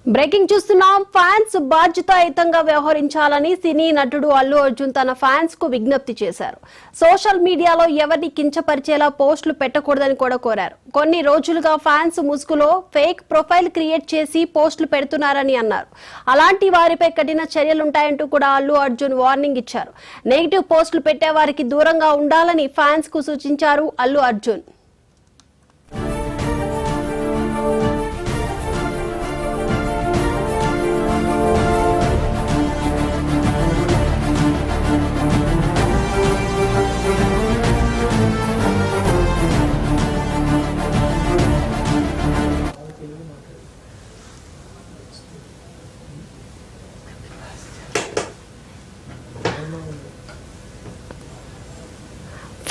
Breaking చూస్తున్నాం. Fans బాధ్యతాయుతంగా వ్యవహరించాలని సినీ నటుడు అల్లు అర్జున్ తన ఫ్యాన్స్ కు విజ్ఞప్తి చేశారు. సోషల్ మీడియాలో ఎవరిని కించపరిచేలా పోస్టులు పెట్టకూడదని కూడా కోరారు. కొన్ని రోజులుగా ఫ్యాన్స్ ముసుగులో ఫేక్ ప్రొఫైల్ క్రియేట్ చేసి పోస్టులు పెడుతున్నారని అన్నారు. అలాంటి వారిపై కఠిన చర్యలుంటాయంటూ కూడా అల్లు అర్జున్ వార్నింగ్ ఇచ్చారు. నెగిటివ్ పోస్టులు పెట్టే వారికి దూరంగా ఉండాలని ఫ్యాన్స్ కు సూచించారు అల్లు అర్జున్.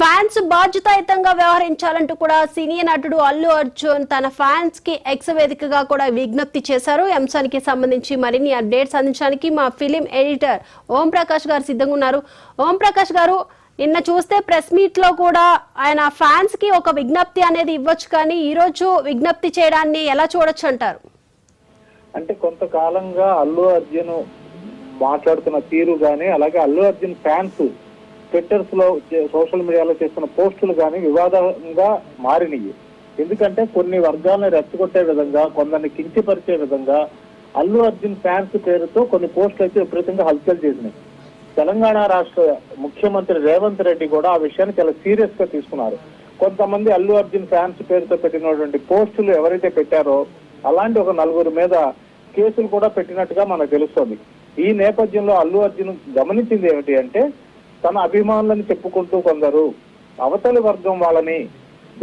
ఫ్యాన్స్ బాధ్యతాయుతంగా వ్యవహరించాలంటూ కూడా సినీ నటుడు అల్లు అర్జున్ తన ఫ్యాన్స్ కి ఎక్స్ వేదికగా కూడా విజ్ఞప్తి చేశారు. ఈ అంశానికి సంబంధించి మరిన్ని అప్డేట్స్ అందించడానికి మా ఫిలిం ఎడిటర్ ఓం ప్రకాష్ గారు సిద్ధంగా ఉన్నారు. ఓం ప్రకాష్ గారు, నిన్న చూస్తే ప్రెస్ మీట్ లో కూడా ఆయన ఫ్యాన్స్ కి ఒక విజ్ఞప్తి అనేది ఇవ్వచ్చు, కానీ ఈ రోజు విజ్ఞప్తి చేయడాన్ని ఎలా చూడొచ్చు అంటారు? అంటే కొంతకాలంగా అల్లు అర్జున్ మాట్లాడుతున్న తీరు గానీ, అలాగే అల్లు అర్జున్ ఫ్యాన్స్ ట్విట్టర్స్ లో సోషల్ మీడియాలో చేస్తున్న పోస్టులు కానీ వివాదంగా మారినాయి. ఎందుకంటే కొన్ని వర్గాలను రెచ్చగొట్టే విధంగా, కొందరిని కించపరిచే విధంగా అల్లు అర్జున్ ఫ్యాన్స్ పేరుతో కొన్ని పోస్టులు అయితే విపరీతంగా హల్చల్ చేసినాయి. తెలంగాణ రాష్ట్ర ముఖ్యమంత్రి రేవంత్ రెడ్డి కూడా ఆ విషయాన్ని చాలా సీరియస్ గా తీసుకున్నారు. కొంతమంది అల్లు అర్జున్ ఫ్యాన్స్ పేరుతో పెట్టినటువంటి పోస్టులు ఎవరైతే పెట్టారో అలాంటి ఒక 4 మీద కేసులు కూడా పెట్టినట్టుగా మనకు తెలుస్తుంది. ఈ నేపథ్యంలో అల్లు అర్జున్ గమనించింది ఏమిటి అంటే, తన అభిమానులను చెప్పుకుంటూ కొందరు అవతలి వర్గం వాళ్ళని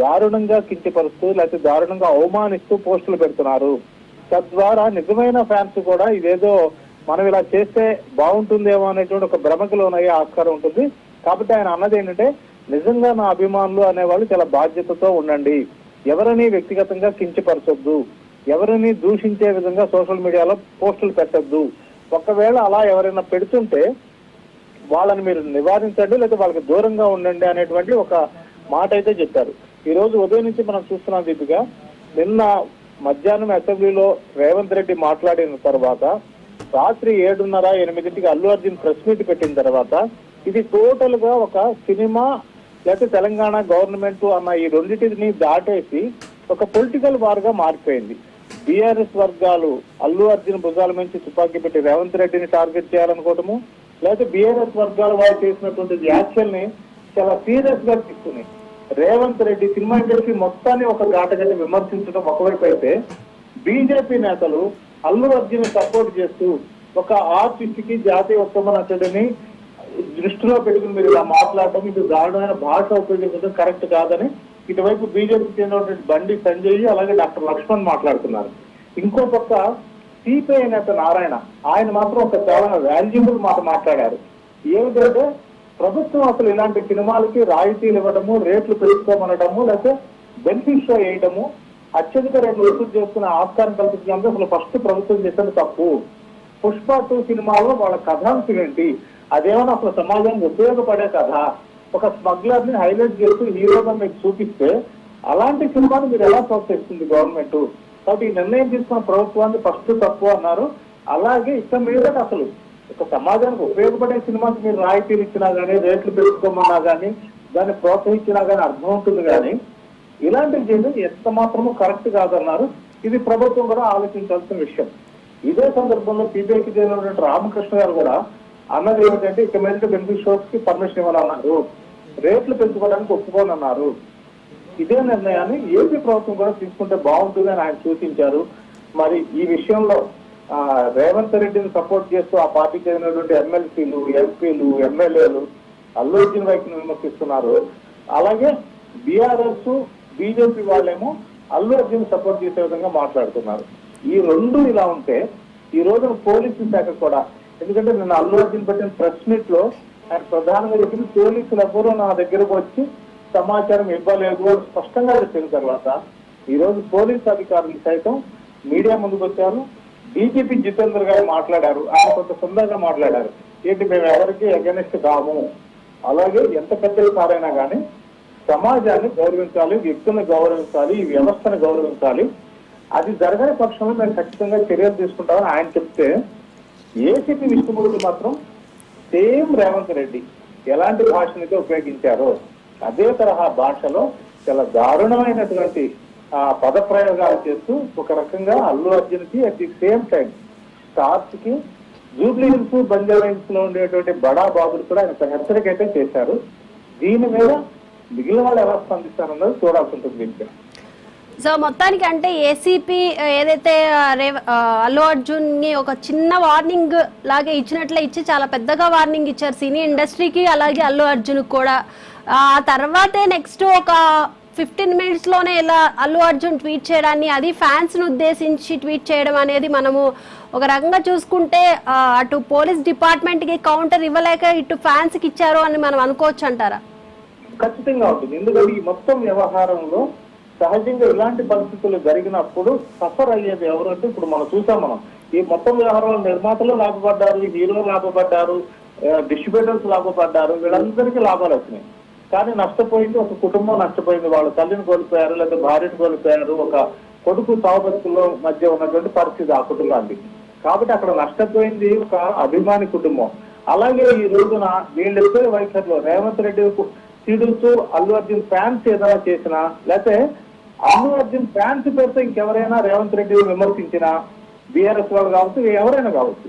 దారుణంగా కించపరుస్తూ లేకపోతే దారుణంగా అవమానిస్తూ పోస్టులు పెడుతున్నారు. తద్వారా నిజమైన ఫ్యాన్స్ కూడా ఇదేదో మనం ఇలా చేస్తే బాగుంటుందేమో అనేటువంటి ఒక భ్రమకు లోనయ్యే ఆస్కారం ఉంటుంది. కాబట్టి ఆయన అన్నది ఏంటంటే, నిజంగా నా అభిమానులు అనేవాళ్ళు చాలా బాధ్యతతో ఉండండి, ఎవరిని వ్యక్తిగతంగా కించపరచొద్దు, ఎవరిని దూషించే విధంగా సోషల్ మీడియాలో పోస్టులు పెట్టద్దు, ఒకవేళ అలా ఎవరైనా పెడుతుంటే వాళ్ళని మీరు నివారించండి, లేదా వాళ్ళకి దూరంగా ఉండండి అనేటువంటి ఒక మాట అయితే చెప్పారు. ఈ రోజు ఉదయం నుంచి మనం చూస్తున్నాం దీపిక, నిన్న మధ్యాహ్నం అసెంబ్లీలో రేవంత్ రెడ్డి మాట్లాడిన తర్వాత రాత్రి 7:30-8 అల్లు అర్జున్ ప్రెస్ మీట్ పెట్టిన తర్వాత ఇది టోటల్ గా ఒక సినిమా లేకపోతే తెలంగాణ గవర్నమెంట్ అన్న ఈ రెండింటిని దాటేసి ఒక పొలిటికల్ వార్ గా మారిపోయింది. బీఆర్ఎస్ వర్గాలు అల్లు అర్జున్ భుజాల నుంచి తుపాకీ పెట్టి రేవంత్ రెడ్డిని టార్గెట్ చేయాలనుకోవటము, లేకపోతే బీఆర్ఎస్ వర్గాల వాళ్ళు చేసినటువంటి యాక్షన్ ని చాలా సీరియస్ గా తీసుకుని రేవంత్ రెడ్డి సినిమా ఇండస్ట్రీ మొత్తాన్ని ఒక ఘాటగట్టి విమర్శించడం ఒకవైపు అయితే, బీజేపీ నేతలు అల్లు అర్జున్ సపోర్ట్ చేస్తూ ఒక ఆర్టిస్ట్ కి జాతీయ ఉత్తమ నటుడిని దృష్టిలో పెట్టుకుని మీరు ఇలా మాట్లాడటం, ఇది దారుణమైన భాష ఉపయోగించడం కరెక్ట్ కాదని ఇటువైపు బీజేపీ చెందినటువంటి బండి సంజయ్ అలాగే డాక్టర్ లక్ష్మణ్ మాట్లాడుతున్నారు. ఇంకో పక్క సిపిఐ నేత నారాయణ, ఆయన మాత్రం ఒక చాలా వాల్యుబుల్ మాట మాట్లాడారు. ఏమిటంటే, ప్రభుత్వం అసలు ఇలాంటి సినిమాలకి రాయితీలు ఇవ్వడము, రేట్లు పెంచుకోమనడము, లేకపోతే బెనిఫిట్ షో వేయడము, అత్యధిక రేట్లు వసూలు చేసుకునే ఆస్కారం కల్పించడానికి అసలు ఫస్ట్ ప్రభుత్వం చేసేది తప్పు. పుష్ప 2 సినిమాలో వాళ్ళ కథాంశం ఏంటి, అదేమైనా అసలు సమాజానికి ఉపయోగపడే కథ, ఒక స్మగ్లర్ ని హైలైట్ చేస్తూ హీరోగా మీకు చూపిస్తే అలాంటి సినిమాని మీరు ఎలా ప్రోత్సహిస్తుంది గవర్నమెంట్? కాబట్టి ఈ నిర్ణయం తీసుకున్న ప్రభుత్వాన్ని ఫస్ట్ తప్పు అన్నారు. అలాగే ఇష్టం మీద అసలు ఒక సమాజానికి ఉపయోగపడే సినిమాకి మీరు రాయితీలు ఇచ్చినా కానీ, రేట్లు పెట్టుకోమన్నా కానీ, దాన్ని ప్రోత్సహించినా కానీ అర్థం ఉంటుంది, కానీ ఇలాంటివి చేయడం ఎంత మాత్రమూ కరెక్ట్ కాదన్నారు. ఇది ప్రభుత్వం కూడా ఆలోచించాల్సిన విషయం. ఇదే సందర్భంలో సిబిఐకి చెందినటువంటి రామకృష్ణ గారు కూడా అన్నది ఏమిటంటే, ఇక మీద బెనిఫిట్ షోస్ కి పర్మిషన్ ఇవ్వాలన్నారు, రేట్లు పెంచుకోవడానికి ఒప్పుకోనన్నారు. ఇదే నిర్ణయాన్ని ఏపీ ప్రభుత్వం కూడా తీసుకుంటే బాగుంటుంది అని ఆయన సూచించారు. మరి ఈ విషయంలో రేవంత్ రెడ్డిని సపోర్ట్ చేస్తూ ఆ పార్టీకి చెందినటువంటి ఎమ్మెల్సీలు, ఎంపీలు, ఎమ్మెల్యేలు అల్లు అర్జున్ వైపును విమర్శిస్తున్నారు. అలాగే బీఆర్ఎస్, బీజేపీ వాళ్ళేమో అల్లు అర్జున్ సపోర్ట్ చేసే విధంగా మాట్లాడుతున్నారు. ఈ రెండు ఇలా ఉంటే ఈ రోజు పోలీసు శాఖ కూడా, ఎందుకంటే నిన్న అల్లు అర్జున్ పెట్టిన ప్రెస్ మీట్ లో ఆయన ప్రధానంగా చెప్పింది, పోలీసులు ఎవరూ నా దగ్గరకు వచ్చి సమాచారం ఇవ్వలేదు అని స్పష్టంగా చెప్పిన తర్వాత ఈ రోజు పోలీసు అధికారులు సైతం మీడియా ముందుకు వచ్చారు. డీజీపీ జితేందర్ గారు మాట్లాడారు. ఆయన కొంత సొంతంగా మాట్లాడారు, ఏంటి మేము ఎవరికి అగెనిస్ట్ కాము, అలాగే ఎంత పెద్ద సారైనా కానీ సమాజాన్ని గౌరవించాలి, వ్యక్తులను గౌరవించాలి, ఈ వ్యవస్థను గౌరవించాలి. అది జరగని పక్షంలో మేము ఖచ్చితంగా చర్యలు తీసుకుంటామని ఆయన చెప్తే, ఏసీపీ విష్ణుమూర్తి మాత్రం సేమ్ రేవంత్ రెడ్డి ఎలాంటి భాషనైతే ఉపయోగించారో అదే తరహా భాషలో చాలా దారుణమైనటువంటి పదప్రయోగాలు చేస్తూ ఒక రకంగా అల్లు అర్జున్ కి at the same time stars కి జూబ్లీ హిల్స్, బంజారా హిల్స్ లో ఉండేటువంటి బడా బాబులు కూడా ఆయన హెచ్చరిక అయితే చేశారు. దీని మీద మిగిలిన వాళ్ళు ఎలా స్పందిస్తారన్నది చూడాల్సి ఉంటుంది. దీనికి సో మొత్తానికి అంటే ఏసీపీ ఏదైతే అల్లు అర్జున్ ని ఒక చిన్న వార్నింగ్ లాగే ఇచ్చినట్లే ఇచ్చి చాలా పెద్దగా వార్నింగ్ ఇచ్చారు సినీ ఇండస్ట్రీకి, అలాగే అల్లు అర్జున్ కూడా. ఆ తర్వాతే నెక్స్ట్ ఒక 15 minutes లోనే ఇలా అల్లు అర్జున్ ట్వీట్ చేయడాన్ని, అది ఫ్యాన్స్ ను ఉద్దేశించి ట్వీట్ చేయడం అనేది మనము ఒక రకంగా చూసుకుంటే అటు పోలీస్ డిపార్ట్మెంట్ కి కౌంటర్ ఇవ్వలేక ఇటు ఫ్యాన్స్ కి ఇచ్చారు అని మనం అనుకోవచ్చు అంటారా? ఖచ్చితంగా ఉంటుంది. ఎందుకంటే ఈ మొత్తం వ్యవహారంలో సహజంగా ఇలాంటి పరిస్థితులు జరిగినప్పుడు సఫర్ అయ్యేది ఎవరు అంటే, ఇప్పుడు మనం చూసాం, మనం ఈ మొత్తం వ్యవహారంలో నిర్మాతలు లాభపడ్డారు, హీరోలు లాభపడ్డారు, డిస్ట్రిబ్యూటర్స్ లాభపడ్డారు, వీళ్ళందరికీ లాభాలు వచ్చినాయి. కానీ నష్టపోయింది ఒక కుటుంబం నష్టపోయింది. వాళ్ళ తల్లిని కోల్పోయారు, లేదా భార్యను కోల్పోయారు, ఒక కొడుకు సాగుబతుకుల్లో మధ్య ఉన్నటువంటి పరిస్థితి ఆ కుటుంబానికి. కాబట్టి అక్కడ నష్టపోయింది ఒక అభిమాని కుటుంబం. అలాగే ఈ రోజున వీళ్ళిద్దరి వైఖరిలో రేవంత్ రెడ్డి తిడుతూ అల్లు అర్జున్ ఫ్యాన్స్ ఏదైనా చేసినా, లేకపోతే అల్లు అర్జున్ ఫ్యాన్స్ పేరుతో ఇంకెవరైనా రేవంత్ రెడ్డి విమర్శించినా, బీఆర్ఎస్ వాళ్ళు కావచ్చు, ఎవరైనా కావచ్చు,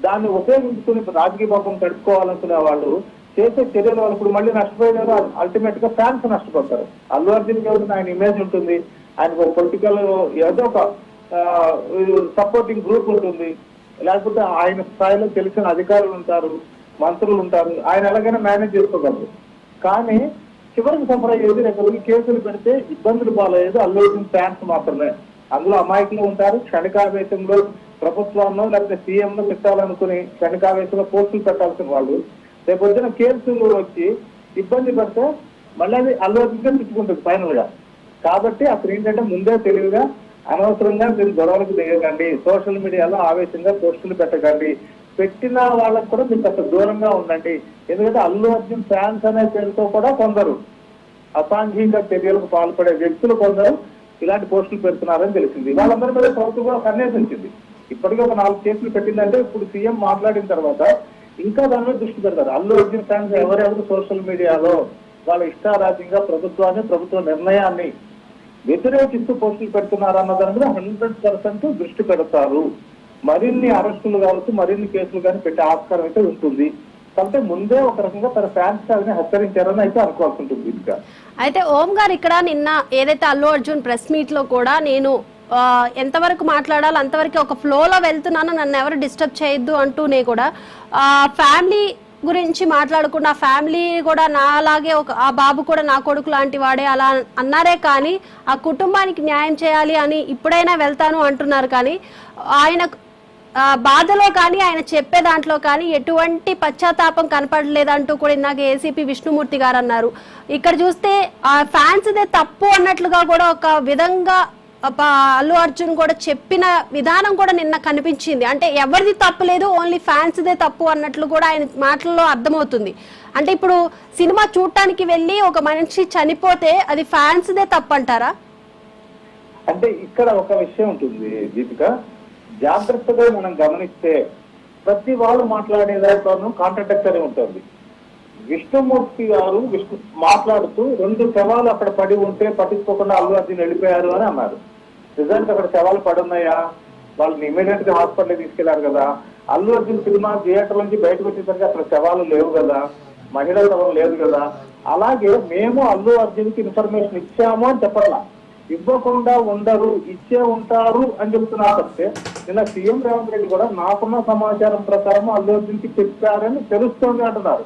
దాన్ని ఉపయోగించుకుని రాజకీయ పాపం గడుపుకోవాలనుకునే వాళ్ళు చేసే చర్యల వల్ల ఇప్పుడు మళ్ళీ నష్టపోయేవారు అల్టిమేట్ గా ఫ్యాన్స్ నష్టపోతారు. అల్లు అర్జున్ ఎవరికి ఆయన ఇమేజ్ ఉంటుంది, ఆయనకు ఒక పొలిటికల్ ఏదో ఒక సపోర్టింగ్ గ్రూప్ ఉంటుంది, లేకపోతే ఆయన స్థాయిలో తెలిసిన అధికారులు ఉంటారు, మంత్రులు ఉంటారు, ఆయన ఎలాగైనా మేనేజ్ చేసుకోగలరు. కానీ చివరికి సఫర్ అయ్యేది రేపు కేసులు పెడితే ఇబ్బందులు పాలయ్యేది అల్లు అర్జున్ ఫ్యాన్స్ మాత్రమే. అందులో అమాయకులు ఉంటారు, క్షణికావేశంలో ప్రభుత్వాన్ని లేకపోతే సీఎంను పెట్టాలనుకుని క్షణికావేశంలో పోస్టులు పెట్టాల్సిన వాళ్ళు రేపు వచ్చిన కేసులు వచ్చి ఇబ్బంది పడితే మళ్ళీ అది అల్లు అర్జున్ తిట్టుకుంటుంది ఫైనల్ గా. కాబట్టి అప్పుడు ఏంటంటే ముందే తెలివిగా అనవసరంగా మీరు గొడవలకు దిగకండి, సోషల్ మీడియాలో ఆవేశంగా పోస్టులు పెట్టకండి, పెట్టిన వాళ్ళకు కూడా మీకు అసలు దూరంగా ఉండండి. ఎందుకంటే అల్లు అర్జున్ ఫ్యాన్స్ అనే పేరుతో కూడా కొందరు అసాంఘిక చర్యలకు పాల్పడే వ్యక్తులు కొందరు ఇలాంటి పోస్టులు పెడుతున్నారని తెలిసింది. వాళ్ళందరి మీద ప్రభుత్వం కూడా కన్నేసింది. ఇప్పటికే ఒక 4 కేసులు పెట్టిందంటే ఇప్పుడు సీఎం మాట్లాడిన తర్వాత ఇంకా దాని మీద దృష్టి పెడతారు. అల్లు అర్జున్ ఫ్యాన్స్ ఎవరెవరు సోషల్ మీడియాలో వాళ్ళ ఇష్టారాజ్యంగా ప్రభుత్వాన్ని, ప్రభుత్వ నిర్ణయాన్ని వ్యతిరేకిస్తూ పోస్టులు పెడుతున్నారు అన్న దాని మీద 100% దృష్టి పెడతారు. మరిన్ని అరెస్టులు కావచ్చు, మరిన్ని కేసులు కానీ పెట్టే ఆస్కారం అయితే ఉంటుంది. కాబట్టి ముందే ఒక రకంగా తన ఫ్యాన్స్ అని హెచ్చరించారని అయితే అనుకోవాల్సి ఉంటుంది. ఇంకా అయితే ఓం గారు ఇక్కడ నిన్న ఏదైతే అల్లు అర్జున్ ప్రెస్ మీట్ లో కూడా నేను ఎంతవరకు మాట్లాడాలి అంతవరకు ఒక ఫ్లోలో వెళ్తున్నాను, నన్ను ఎవరు డిస్టర్బ్ చేయొద్దు అంటూనే కూడా ఫ్యామిలీ గురించి మాట్లాడకుండా, ఫ్యామిలీ కూడా నా అలాగే ఆ బాబు కూడా నా కొడుకు లాంటి వాడే అలా అన్నారే కానీ ఆ కుటుంబానికి న్యాయం చేయాలి అని ఇప్పుడైనా వెళ్తాను అంటున్నారు. కానీ ఆయన బాధలో కానీ ఆయన చెప్పే దాంట్లో కానీ ఎటువంటి పశ్చాత్తాపం కనపడలేదంటూ కూడా ఇందాక ఏసీపీ విష్ణుమూర్తి గారు అన్నారు. ఇక్కడ చూస్తే ఆ ఫ్యాన్స్దే తప్పు అన్నట్లుగా కూడా ఒక విధంగా అల్లు అర్జున్ కూడా చెప్పిన విధానం కూడా నిన్న కనిపించింది. అంటే ఎవరిది తప్పు లేదు, ఓన్లీ ఫ్యాన్స్దే తప్పు అన్నట్లు కూడా ఆయన మాటల్లో అర్థమవుతుంది. అంటే ఇప్పుడు సినిమా చూడటానికి వెళ్ళి ఒక మనిషి చనిపోతే అది ఫ్యాన్స్దే తప్పు అంటారా? అంటే ఇక్కడ ఒక విషయం ఉంటుంది దీపిక, జాగ్రత్తగా మనం గమనిస్తే ప్రతి వాళ్ళు మాట్లాడేదాంట్లోనూ కాంట్రడిక్టరీ ఉంటుంది. విష్ణుమూర్తి గారు మాట్లాడుతూ 2 శవాలు అక్కడ పడి ఉంటే పట్టించుకోకుండా అల్లు అర్జున్ వెళ్ళిపోయారు అని అన్నారు. నిజానికి అక్కడ శవాలు పడి ఉన్నాయా? వాళ్ళని ఇమీడియట్ గా హాస్పిటల్ తీసుకెళ్లారు కదా. అల్లు అర్జున్ సినిమా థియేటర్ నుంచి బయటకు వచ్చేసరికి అక్కడ శవాలు లేవు కదా, మహిళా శవం లేదు కదా. అలాగే మేము అల్లు అర్జున్ కి ఇన్ఫర్మేషన్ ఇచ్చాము అని చెప్పట్లా, ఇవ్వకుండా ఉండరు, ఇచ్చే ఉంటారు అని చెప్తున్నారు. తప్పితే నిన్న సీఎం రేవంత్ రెడ్డి కూడా నాకున్న సమాచారం ప్రకారం అల్లు అర్జున్ కి చెప్పారని తెలుస్తోంది అంటున్నారు.